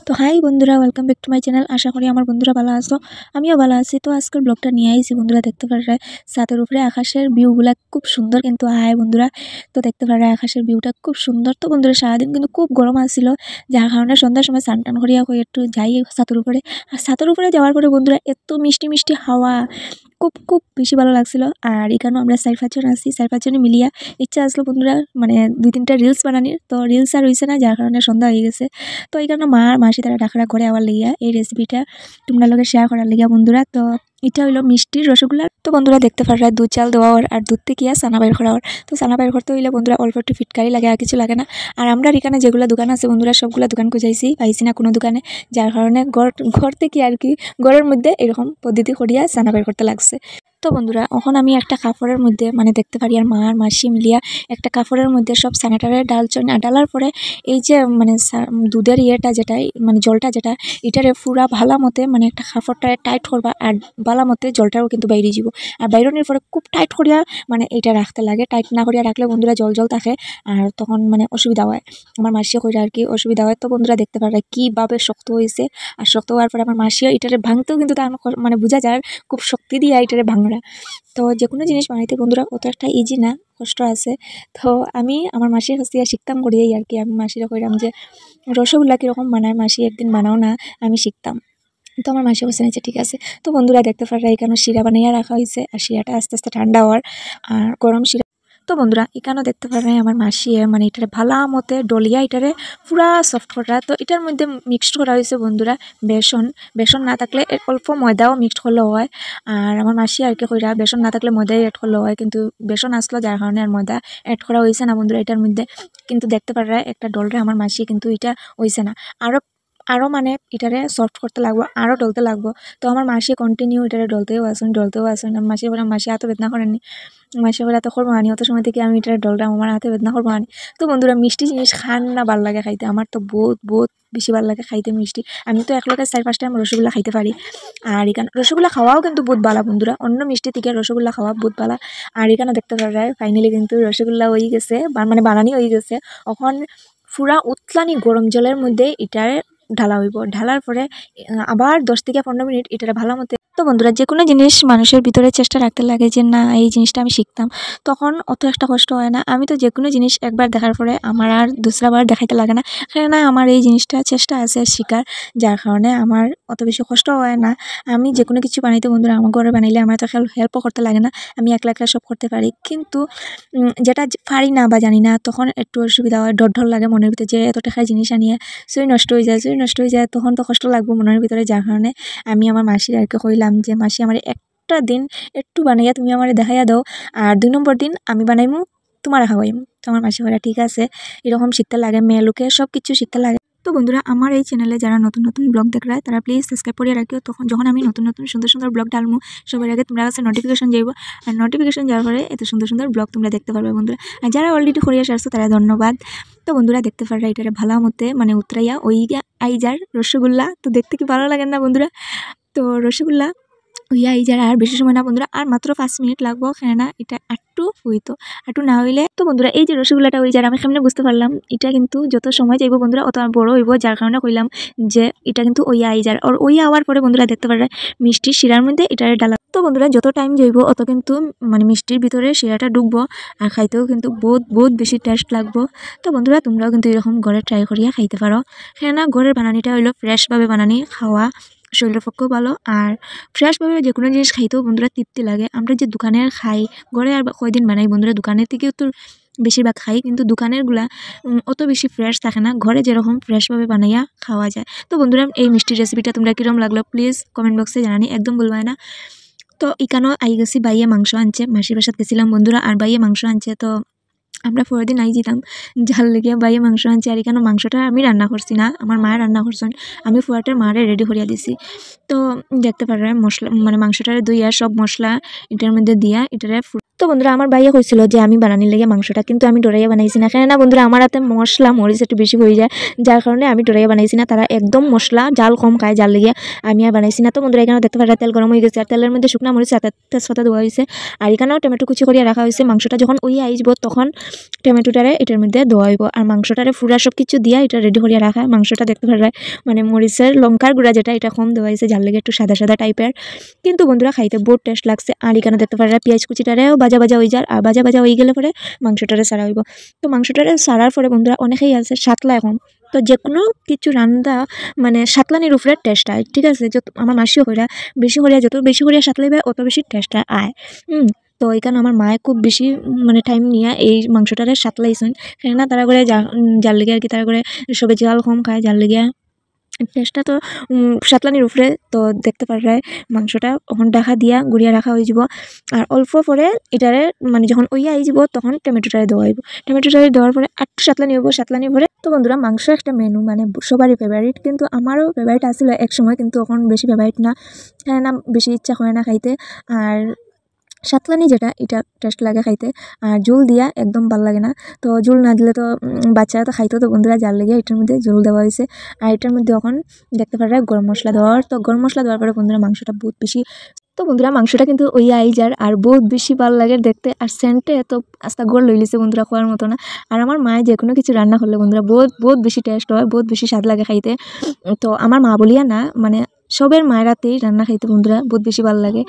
তো হাই বন্ধুরা, welcome back to my channel. আশা করি আমার বন্ধুরা ভালো আছো, আমিও ভালো আছি। তো আজকের ব্লগটা নিয়ে আইছি বন্ধুরা। দেখতে পারে ছাদের উপরে আকাশের ভিউগুলা খুব সুন্দর, কিন্তু হাই বন্ধুরা, তো দেখতে পারে আকাশের ভিউটা খুব সুন্দর। তো বন্ধুরা সারাদিন কিন্তু খুব গরম আসছিল, যার কারণে সন্ধ্যার সময় স্নান টান করিয়া হয়ে একটু যাই ছাদের উপরে। আর ছাদের উপরে যাওয়ার পরে বন্ধুরা এত মিষ্টি মিষ্টি হাওয়া, খুব খুব বেশি ভালো লাগছিল। আর এখানেও আমরা 4-5 জন আছি, 4-5 জনে মিলিয়া ইচ্ছা আসলো বন্ধুরা মানে 2-3টা রিলস বানানির। তো রিলস আর হয়েছে না, যার কারণে সন্ধ্যা হয়ে গেছে। তো এই কারণে মা আর মাসি তারা ডাকড়া করে আবার লেগিয়া এই রেসিপিটা তোমরা লোকে শেয়ার করার লেগিয়া বন্ধুরা। তো এটা হইলো মিষ্টির রসগোল্লা। তো বন্ধুরা দেখতে পারা দুধ চাল দেওয়া আর দুধ থেকে সানা বাইর করা। তো সানা বাইর করতে হইলে বন্ধুরা অল্প একটু ফিটকারি লাগে, আর কিছু লাগে না। আর আমরা এখানে যেগুলো দোকান আছে বন্ধুরা সবগুলো দোকান খুঁজাইছি, পাইছি না কোনো দোকানে, যার কারণে ঘর থেকে আর কি ঘরের মধ্যে এরকম পদ্ধতি করিয়া সানা বাইর করতে লাগছে। তো বন্ধুরা এখন আমি একটা কাপড়ের মধ্যে মানে দেখতে পারি আর মা আর মাসি মিলিয়া একটা কাপড়ের মধ্যে সব স্যানিটারি ডালার পরে এই যে মানে দুধের ইয়েটা যেটা মানে জলটা যেটা এটারে পুরা ভালা মতে মানে একটা কাপড়টা টাইট করবা, আর ভালা মতে জলটাও কিন্তু বাইরে যাব। আর বাইরনের পরে খুব টাইট করিয়া মানে এটা রাখতে লাগে, টাইট না করিয়া রাখলে বন্ধুরা জল জল থাকে আর তখন মানে অসুবিধা হয়। আমার মাসিও কইরা আর কি অসুবিধা হয়। তো বন্ধুরা দেখতে পারে কীভাবে শক্ত হয়েছে, আর শক্ত হওয়ার পরে আমার মাসিও এটারে ভাঙতেও কিন্তু তার মানে বোঝা যায় খুব শক্তি দিয়ে এটারে ভাঙরা। তো যে কোনো জিনিস বানাইতে বন্ধুরা অত একটা ইজি না, কষ্ট আছে। তো আমি আমার মাসির কাছ থেকে শিখতাম করিয়াই আর কি। আমি মাসিরা কইলাম যে রসগোল্লা কীরকম বানায় মাসি, একদিন বানাও না, আমি শিখতাম। তো আমার মাসি বসে নিয়েছে, ঠিক আছে। তো বন্ধুরা দেখতে পারা এখানে শিরা বানাইয়া রাখা হয়েছে, আর শিরাটা আস্তে আস্তে ঠান্ডা হওয়ার আর গরম শিরা। তো বন্ধুরা এখানেও দেখতে পারেন আমার মাসি মানে এটারে ভালা মতে ডলিয়া এটারে পুরা সফট করা। তো এটার মধ্যে মিক্সড করা হয়েছে বন্ধুরা বেসন না থাকলে অল্প ময়দাও মিক্সড করলেও হয়। আর আমার মাসি আর কি কইরা বেসন না থাকলে ময়দাই অ্যাড করলেও হয়, কিন্তু বেসন আসলো যার কারণে আর ময়দা অ্যাড করা হয়েছে না বন্ধুরা এটার মধ্যে। কিন্তু দেখতে পারা একটা ডলরে আমার মাসি, কিন্তু এটা হয়েছে না। আরও মানে এটারে সফট করতে লাগবো, আরও ডলতে লাগবো। তো আমার মাসি কন্টিনিউ এটারে ডলতেও আসুন। মাসি বলে মাসি হাতও বেদনা করেনি, মাসি বলে এত করবো আনি, অত সময় থেকে আমি এটারে ডললাম, আমার হাতে বেদনা করবো আনি। তো বন্ধুরা মিষ্টি জিনিস খান না ভাল লাগে খাইতে, আমার তো বহুত বহুত বেশি ভালো লাগে খাইতে মিষ্টি। আমি তো একলগে 4-5টা রসগোল্লা খাইতে পারি। আর এখানে রসগোল্লা খাওয়াও কিন্তু বহুত ভালো বন্ধুরা, অন্য মিষ্টি থেকে রসগোল্লা খাওয়া বহুত ভালো। আর এখানে দেখতে পারা ফাইনালি কিন্তু রসগোল্লা হয়ে গেছে, মানে বানানি হয়ে গেছে। এখন পুরা উতলানি গরম জলের মধ্যে এটার ঢালা হইব, ঢালার পরে আবার 10 থেকে 15 মিনিট এটারে ভালো মতো। তো বন্ধুরা যে কোনো জিনিস মানুষের ভিতরে চেষ্টা রাখতে লাগে যে না এই জিনিসটা আমি শিখতাম, তখন অত একটা কষ্ট হয় না। আমি তো যে কোনো জিনিস একবার দেখার পরে আমার আর দুসরাবার দেখাইতে লাগে না, কারণ আমার এই জিনিসটা চেষ্টা আছে শিখার, যার কারণে আমার অত বেশি কষ্ট হয় না। আমি যে কোনো কিছু বানাইতে বন্ধুরা আমার ঘরে বানাইলে আমার তো হেল্পও করতে লাগে না, আমি একলা একলা সব করতে পারি। কিন্তু যেটা পারি না বা জানি না তখন একটু অসুবিধা হয়, ডর লাগে মনের ভিতরে যে এত টাকার জিনিস আনিয়ে সই নষ্ট হয়ে যায়, তখন তো কষ্ট লাগবে মনের ভিতরে। যার কারণে আমি আমার মাসির আর কি কইলাম যে মাসি আমার একটা দিন একটু বানাইয়া তুমি আমার দেখাইয়া দাও, আর 2 নম্বর দিন আমি বানাইমু তোমার খাওয়াইম। তো আমার মাসি বলে ঠিক আছে, এরকম শিখতে লাগে, মেয়ে লোকে সব কিছু শিখতে লাগে। তো বন্ধুরা আমার এই চ্যানেলে যারা নতুন নতুন ব্লগ দেখরা তারা প্লিজ সাবস্ক্রাইব করিয়া রাখিও, তখন যখন আমি নতুন নতুন সুন্দর সুন্দর ব্লগ ডালমু সবার আগে তোমরা কাছে নোটিফিকেশন যাইব, আর নোটিফিকেশন যাওয়ার পরে এত সুন্দর সুন্দর ব্লগ তোমরা দেখতে পারবে বন্ধুরা। আর যারা অলরেডি করিয়া আসছো তারা ধন্যবাদ। তো বন্ধুরা দেখতে পাররা এটারে ভালো মতে মানে উতরাইয়া ওই আইজার রসগোল্লা। তো দেখতে কি ভালো লাগে না বন্ধুরা। তো রসগোল্লা হইয়া এই যারা আর বেশি সময় না বন্ধুরা, আর মাত্র 5 মিনিট লাগবো, কেননা এটা একটু হইতো, একটু না হইলে। তো বন্ধুরা এই যে রসগোল্লাটা ওই যারা আমি সামনে বুঝতে পারলাম এটা কিন্তু যত সময় যাইব বন্ধুরা অত বড় হইব, যার কারণে কইলাম যে এটা কিন্তু ওই যার। আর ওই আওয়ার পরে বন্ধুরা দেখতে পারে মিষ্টির শিরার মধ্যে এটারে ডালা। তো বন্ধুরা যত টাইম যাইব অত কিন্তু মানে মিষ্টির ভিতরে শিরাটা ডুববো, আর খাইতেও কিন্তু বহুত বহুত বেশি টেস্ট লাগবো। তো বন্ধুরা তোমরাও কিন্তু এরকম ঘরে ট্রাই করিয়া খাইতে পারো, কেননা ঘরের বানানিটা হইলো ফ্রেশভাবে বানানি খাওয়া শরীরের পক্ষেও ভালো। আর ফ্রেশভাবে যে কোনো জিনিস খাইতেও বন্ধুরা তৃপ্তি লাগে। আমরা যে দোকানের খাই ঘরে আর কয়দিন বানাই বন্ধুরা, দোকানের থেকেও তো বেশিরভাগ খাই, কিন্তু দোকানেরগুলা অত বেশি ফ্রেশ থাকে না, ঘরে যেরকম ফ্রেশভাবে বানাইয়া খাওয়া যায়। তো বন্ধুরা এই মিষ্টির রেসিপিটা তোমরা কীরকম লাগলো প্লিজ কমেন্ট বক্সে জানানি, একদম বলবাই না। তো এখানেও আই গেছি, বাইয়ে মাংস আনছে, মাসির বাসাত গেছিলাম বন্ধুরা, আর বাইয়ে মাংস আনছে। তো আমরা পরের দিন আই যেতাম ঝাল লেগে বাইয়ে মাংস আনছে। আর এখানে মাংসটা আমি রান্না করছি না, আমার মায়ের রান্না করছেন, আমি ফুয়াটার মারে রেডি করিয়া দিছি। তো দেখতে পারে মশলা মানে মাংসটারে ধুইয়া সব মশলা এটার মধ্যে দিয়া এটারে তো বন্ধুরা আমার ভাইয়া কইছিল যে আমি বানানির লাগে মাংসটা, কিন্তু আমি ডরাইয়া বানাইছি না, কেননা বন্ধুরা আমার হাতে মশলা মরিচ একটু বেশি হয়ে যায়, যার কারণে আমি ডরাইয়া বানাইছি না। তারা একদম মশলা জাল কম খায়, জাল লেগে আমি আর বানাইছি না। তো বন্ধুরা এখানে দেখতে পারা তেল গরম হয়ে গেছে, আর তেলের মধ্যে শুকনা মরিচ তেজপাতা দেওয়া হয়েছে, আর এখানেও টমেটো কুচি করিয়া রাখা হয়েছে। মাংসটা যখন ওই আইসব তখন টমেটোটারে এটার মধ্যে দেওয়া হইব, আর মাংসটারে ফুরা সব কিছু দিয়া এটা রেডি করিয়া রাখা। মাংসটা দেখতে পারা মানে মরিচের লঙ্কার গুঁড়া যেটা এটা কম দেওয়া হয়েছে, জাল লেগে একটু সাদা সাদা টাইপের, কিন্তু বন্ধুরা খাইতে বহুত টেস্ট লাগছে। আর এখানে দেখতে পারা পেঁয়াজ কুচিটারেও বাজা বাজা হয়ে যায়, আর বাজা বাজা হয়ে গেলে পরে মাংসটারে সারা হইব। তো মাংসটারে সারার পরে বন্ধুরা অনেকেই আছে সাতলা এখন, তো যে কোনো কিছু রান্না মানে সাতলানির উপরে টেস্ট আয়, ঠিক আছে। যত আমার মাসিও কইরা বেশি করিয়া যত বেশি করিয়া সাতলাইবে অত বেশি টেস্ট আয়। তো এখানে আমার মায়ে খুব বেশি মানে টাইম নিয়ে এই মাংসটারে সাতলাইছেন, কেননা তারা করে জাল লেগে আর কি, তারা করে সবে জাল কম খায়, জাল লেগে টেস্টটা তো সাতলানির উপরে। তো দেখতে পারে মাংসটা ওখান ডাকা দিয়া গুড়িয়া রাখা হয়ে যাব, আর অল্প পরে এটারে মানে যখন ওইয়া আই যাব তখন টমেটোটারে দেওয়া হইব। টমেটোটারে দেওয়ার পরে একটু সাতলানি হইব, সাতলানি পরে। তো বন্ধুরা মাংস একটা মেনু মানে সবারই ফেভারিট, কিন্তু আমারও ফেভারিট আসলে এক সময়, কিন্তু এখন বেশি ফেভারিট না, না বেশি ইচ্ছা হয় না খাইতে। আর সাতলানি যেটা এটা টেস্ট লাগে খাইতে, আর জল দিয়া একদম ভাল লাগে না। তো জল না দিলে তো বাচ্চারা তো খাইতো, তো বন্ধুরা জাল লেগে এটার মধ্যে জল দেওয়া হয়েছে। আর এটার মধ্যে এখন দেখতে পারে গরম মশলা দেওয়ার, তো গরম মশলা দেওয়ার পরে বন্ধুরা মাংসটা বহুত বেশি, তো বন্ধুরা মাংসটা কিন্তু ওই আইজার আর বহুত বেশি ভালো লাগে দেখতে, আর সেন্টে তো আস্তা গোল লইলিছে বন্ধুরা, খাওয়ার মতো না। আর আমার মায়ে যে কোনো কিছু রান্না করলে বন্ধুরা বহুত বহুত বেশি টেস্ট হয়, বহুত বেশি স্বাদ লাগে খাইতে। তো আমার মা বলিয়া না মানে সবের মায়েরাতেই রান্না খাইতে বন্ধুরা বহুত বেশি ভালো লাগে।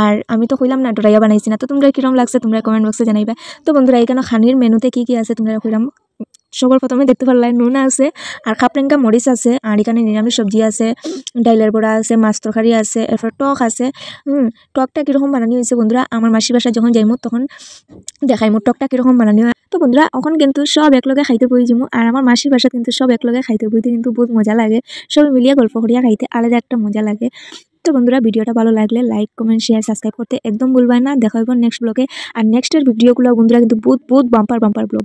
আর আমি তো কইলাম না ডরাইয়া বানাইছি না, তো তোমরা কিরম লাগছে তোমরা কমেন্ট বক্সে জানাইবা। তো বন্ধুরা এখানে খানির মেনুতে কি কি আছে তোমরা কইলাম, সবার প্রথমে দেখতে পারলাই নুন আছে, আর খাপরেঙ্গা মরিচ আছে, আর এখানে নিরামিষ সবজি আছে, ডাইলের বড়া আছে, মাছ তরকারি আছে, এরপর টক আছে। টকটা কীরকম বানানি হয়েছে বন্ধুরা আমার মাসির বাসা যখন যাইমু তখন দেখাইমু টকটা কীরকম বানানি হয়। তো বন্ধুরা এখন কিন্তু সব একলগে খাইতে বই যাবো, আর আমার মাসির বাসা কিন্তু সব একলগে খাইতে বইতে কিন্তু বহুত মজা লাগে, সবাই মিলিয়ে গল্প করিয়া খাইতে আলাদা একটা মজা লাগে। তো বন্ধুরা ভিডিওটা ভালো লাগলে লাইক কমেন্ট শেয়ার সাবস্ক্রাইব করতে একদম ভুলবেন না। দেখা হইব নেক্সট ব্লগে, আর নেক্সটের ভিডিওগুলো বন্ধুরা কিন্তু বহুত বহুত বাম্পার ব্লগ।